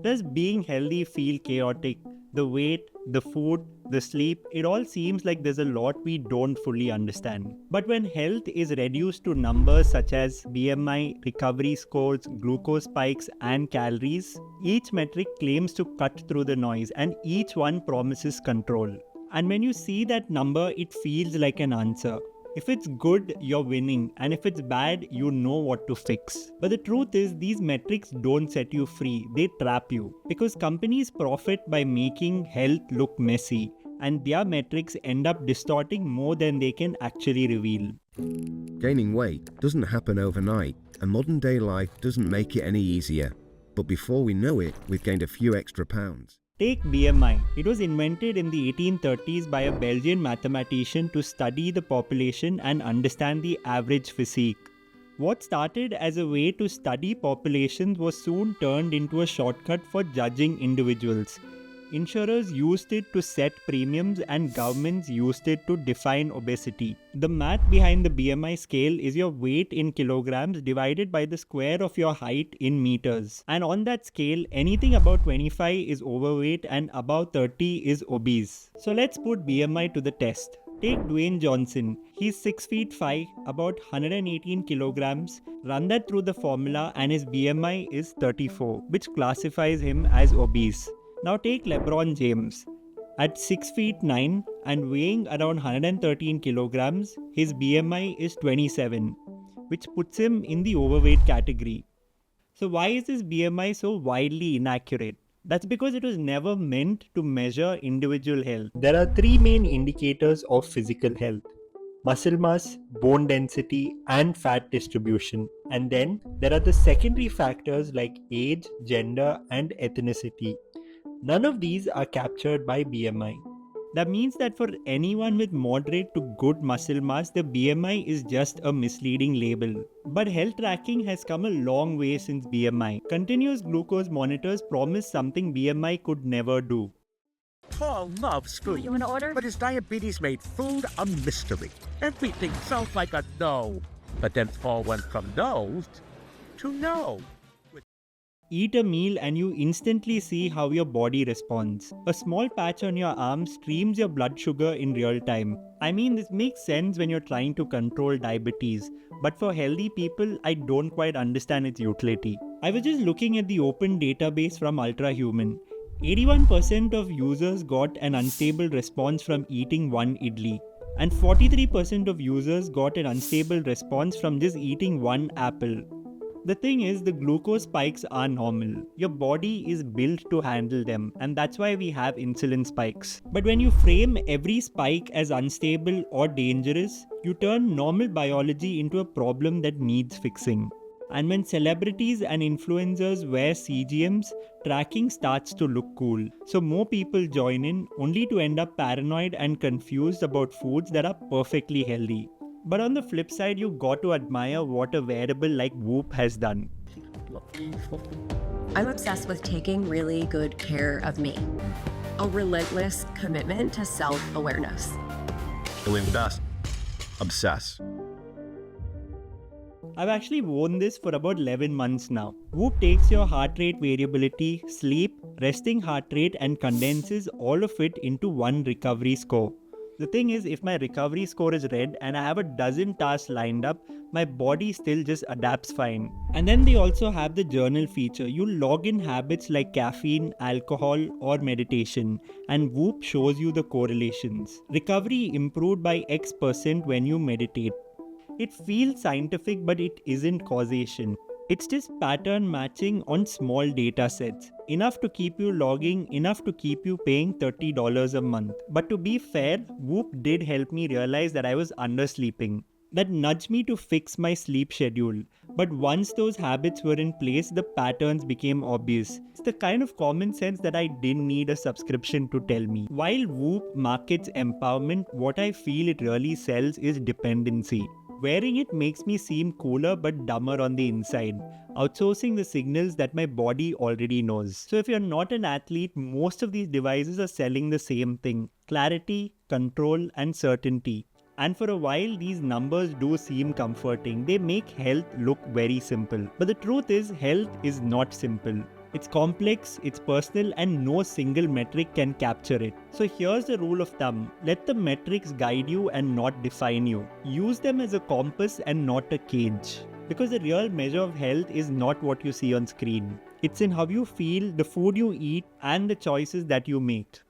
Does being healthy feel chaotic? The weight, the food, the sleep, it all seems like there's a lot we don't fully understand. But when health is reduced to numbers such as BMI, recovery scores, glucose spikes, and calories, each metric claims to cut through the noise and each one promises control. And when you see that number, it feels like an answer. If it's good, you're winning, and if it's bad, you know what to fix. But the truth is, these metrics don't set you free, they trap you. Because companies profit by making health look messy, and their metrics end up distorting more than they can actually reveal. Gaining weight doesn't happen overnight, and modern day life doesn't make it any easier. But before we know it, we've gained a few extra pounds. Take BMI. It was invented in the 1830s by a Belgian mathematician to study the population and understand the average physique. What started as a way to study populations was soon turned into a shortcut for judging individuals. Insurers used it to set premiums and governments used it to define obesity. The math behind the BMI scale is your weight in kilograms divided by the square of your height in meters. And on that scale, anything above 25 is overweight and above 30 is obese. So let's put BMI to the test. Take Dwayne Johnson. He's 6 feet 5, about 118 kilograms. Run that through the formula and his BMI is 34, which classifies him as obese. Now take LeBron James. At 6 feet 9 and weighing around 113 kilograms, his BMI is 27, which puts him in the overweight category. So why is his BMI so widely inaccurate? That's because it was never meant to measure individual health. There are three main indicators of physical health: muscle mass, bone density, and fat distribution. And then there are the secondary factors like age, gender, and ethnicity. None of these are captured by BMI. That means that for anyone with moderate to good muscle mass, the BMI is just a misleading label. But health tracking has come a long way since BMI. Continuous glucose monitors promise something BMI could never do. Paul loves food. You want to order? But his diabetes made food a mystery. Everything felt like a no. But then Paul went from no to no. Eat a meal and you instantly see how your body responds. A small patch on your arm streams your blood sugar in real time. I mean, this makes sense when you're trying to control diabetes, but for healthy people, I don't quite understand its utility. I was just looking at the open database from Ultrahuman. 81% of users got an unstable response from eating one idli, and 43% of users got an unstable response from just eating one apple. The thing is, the glucose spikes are normal. Your body is built to handle them, and that's why we have insulin spikes. But when you frame every spike as unstable or dangerous, you turn normal biology into a problem that needs fixing. And when celebrities and influencers wear CGMs, tracking starts to look cool. So more people join in, only to end up paranoid and confused about foods that are perfectly healthy. But on the flip side, you got to admire what a wearable like Whoop has done. I'm obsessed with taking really good care of me. A relentless commitment to self-awareness. Doing best. Obsess. I've actually worn this for about 11 months now. Whoop takes your heart rate variability, sleep, resting heart rate and condenses all of it into one recovery score. The thing is, if my recovery score is red and I have a dozen tasks lined up, my body still just adapts fine. And then they also have the journal feature. You log in habits like caffeine, alcohol, or meditation, and Whoop shows you the correlations. Recovery improved by X% when you meditate. It feels scientific, but it isn't causation. It's just pattern matching on small data sets. Enough to keep you logging, enough to keep you paying $30 a month. But to be fair, Whoop did help me realize that I was undersleeping. That nudged me to fix my sleep schedule. But once those habits were in place, the patterns became obvious. It's the kind of common sense that I didn't need a subscription to tell me. While Whoop markets empowerment, what I feel it really sells is dependency. Wearing it makes me seem cooler but dumber on the inside, outsourcing the signals that my body already knows. So if you're not an athlete, most of these devices are selling the same thing: clarity, control, and certainty. And for a while, these numbers do seem comforting. They make health look very simple. But the truth is, health is not simple. It's complex, it's personal, and no single metric can capture it. So here's the rule of thumb. Let the metrics guide you and not define you. Use them as a compass and not a cage. Because the real measure of health is not what you see on screen. It's in how you feel, the food you eat, and the choices that you make.